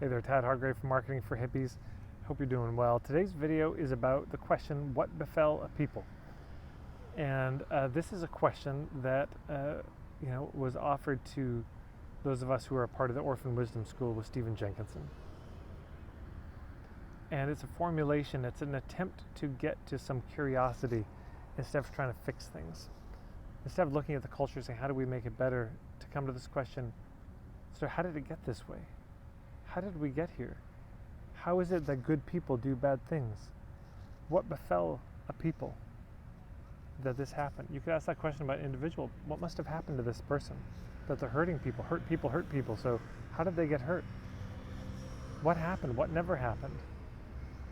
Hey there, Tad Hargrave from Marketing for Hippies. Hope you're doing well. Today's video is about the question, what befell a people? And this is a question that was offered to those of us who are a part of the Orphan Wisdom School with Stephen Jenkinson. And it's a formulation, it's an attempt to get to some curiosity instead of trying to fix things. Instead of looking at the culture and saying, how do we make it better, to come to this question, so how did it get this way? How did we get here? How is it that good people do bad things? What befell a people that this happened? You could ask that question about an individual. What must have happened to this person that they're hurting people? Hurt people. So how did they get hurt? What happened? What never happened?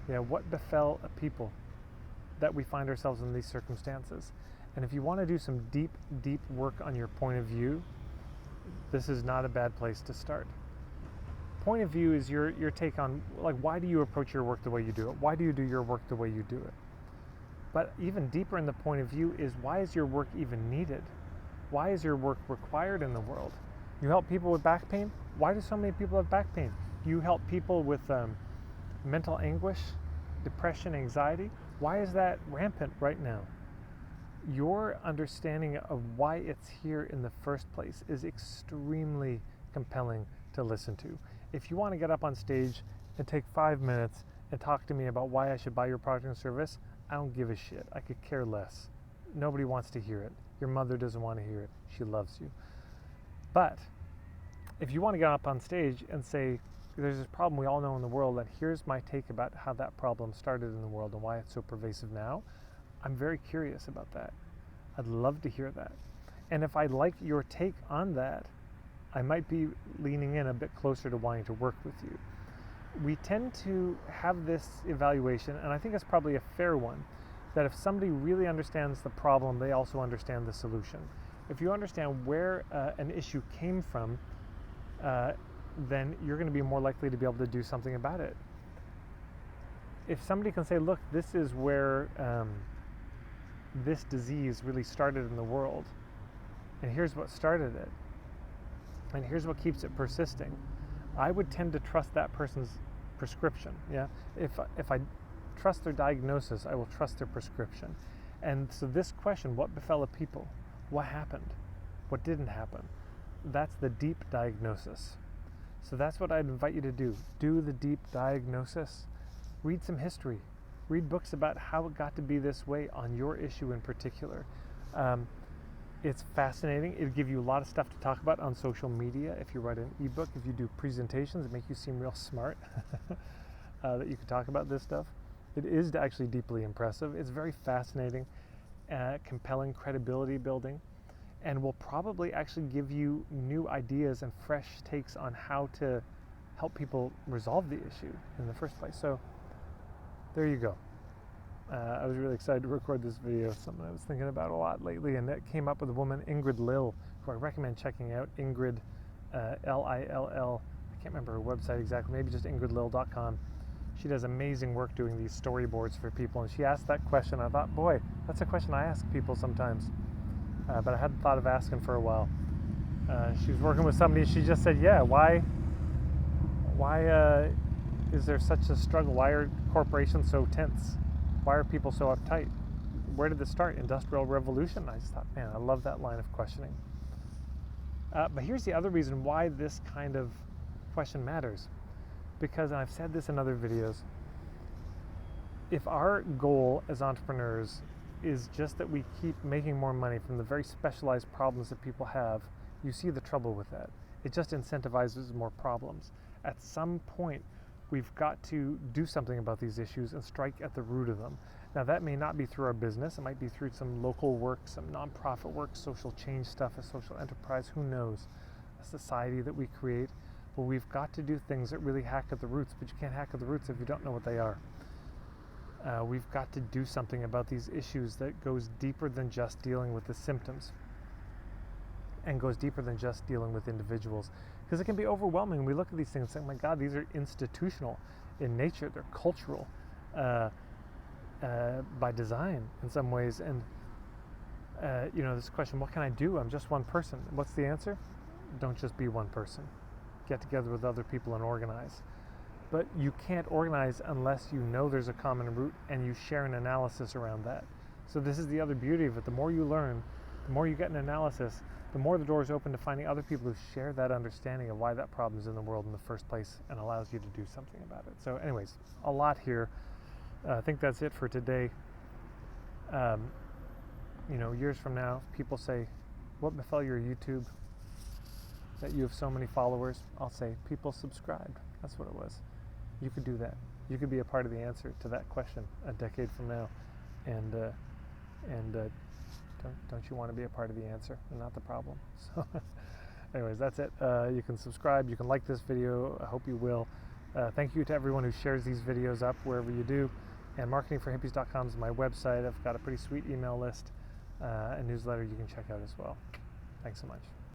What befell a people that we find ourselves in these circumstances? And if you want to do some deep work on your point of view, this is not a bad place to start. Point of view is your take on, like, why do you approach your work the way you do it? Why do you do your work the way you do it? But even deeper in the point of view is, why is your work even needed? Why is your work required in the world? You help people with back pain? Why do so many people have back pain? You help people with mental anguish, depression, anxiety? Why is that rampant right now? Your understanding of why it's here in the first place is extremely compelling to listen to. If you want to get up on stage and take 5 minutes and talk to me about why I should buy your product and service, I don't give a shit. I could care less. Nobody wants to hear it. Your mother doesn't want to hear it. She loves you. But if you want to get up on stage and say, there's this problem we all know in the world, and here's my take about how that problem started in the world and why it's so pervasive now, I'm very curious about that. I'd love to hear that. And if I like your take on that, I might be leaning in a bit closer to wanting to work with you. We tend to have this evaluation, and I think it's probably a fair one, that if somebody really understands the problem, they also understand the solution. If you understand where an issue came from, then you're going to be more likely to be able to do something about it. If somebody can say, look, this is where this disease really started in the world, and here's what started it, and here's what keeps it persisting, I would tend to trust that person's prescription. If I trust their diagnosis, I will trust their prescription. And so this question, what befell a people? What happened? What didn't happen? That's the deep diagnosis. So that's what I'd invite you to do. Do the deep diagnosis. Read some history. Read books about how it got to be this way on your issue in particular. It's fascinating. It'll give you a lot of stuff to talk about on social media. If you write an ebook, if you do presentations that make you seem real smart, that you could talk about this stuff. It is actually deeply impressive. It's very fascinating, compelling, credibility building, and will probably actually give you new ideas and fresh takes on how to help people resolve the issue in the first place. So there you go. I was really excited to record this video. Something I was thinking about a lot lately, and that came up with a woman, Ingrid Lill, who I recommend checking out. Ingrid, Lill. I can't remember her website exactly. Maybe just ingridlill.com. She does amazing work doing these storyboards for people, and she asked that question. I thought, boy, that's a question I ask people sometimes, but I hadn't thought of asking for a while. She was working with somebody, and she just said, yeah, why is there such a struggle? Why are corporations so tense? Why are people so uptight? Where did this start? Industrial Revolution? I just thought, man, I love that line of questioning. But here's the other reason why this kind of question matters. Because, and I've said this in other videos, if our goal as entrepreneurs is just that we keep making more money from the very specialized problems that people have, you see the trouble with that. It just incentivizes more problems. At some point, we've got to do something about these issues and strike at the root of them. Now, that may not be through our business. It might be through some local work, some nonprofit work, social change stuff, a social enterprise, who knows, a society that we create. But we've got to do things that really hack at the roots, but you can't hack at the roots if you don't know what they are. We've got to do something about these issues that goes deeper than just dealing with the symptoms and goes deeper than just dealing with individuals. Because it can be overwhelming. We look at these things and say, oh my God, these are institutional in nature. They're cultural by design in some ways. And, this question, what can I do? I'm just one person. What's the answer? Don't just be one person. get together with other people and organize. But you can't organize unless you know there's a common root and you share an analysis around that. So this is the other beauty of it. The more you learn, the more you get an analysis, the more the door is open to finding other people who share that understanding of why that problem is in the world in the first place and allows you to do something about it. So anyways, a lot here. I think that's it for today. Years from now, people say, what befell your YouTube that you have so many followers? I'll say, people subscribed. That's what it was. You could do that. You could be a part of the answer to that question a decade from now. And don't you want to be a part of the answer and not the problem? So anyways, that's it. You can subscribe. You can like this video. I hope you will. Thank you to everyone who shares these videos up wherever you do. And marketingforhippies.com is my website. I've got a pretty sweet email list, a newsletter you can check out as well. Thanks so much.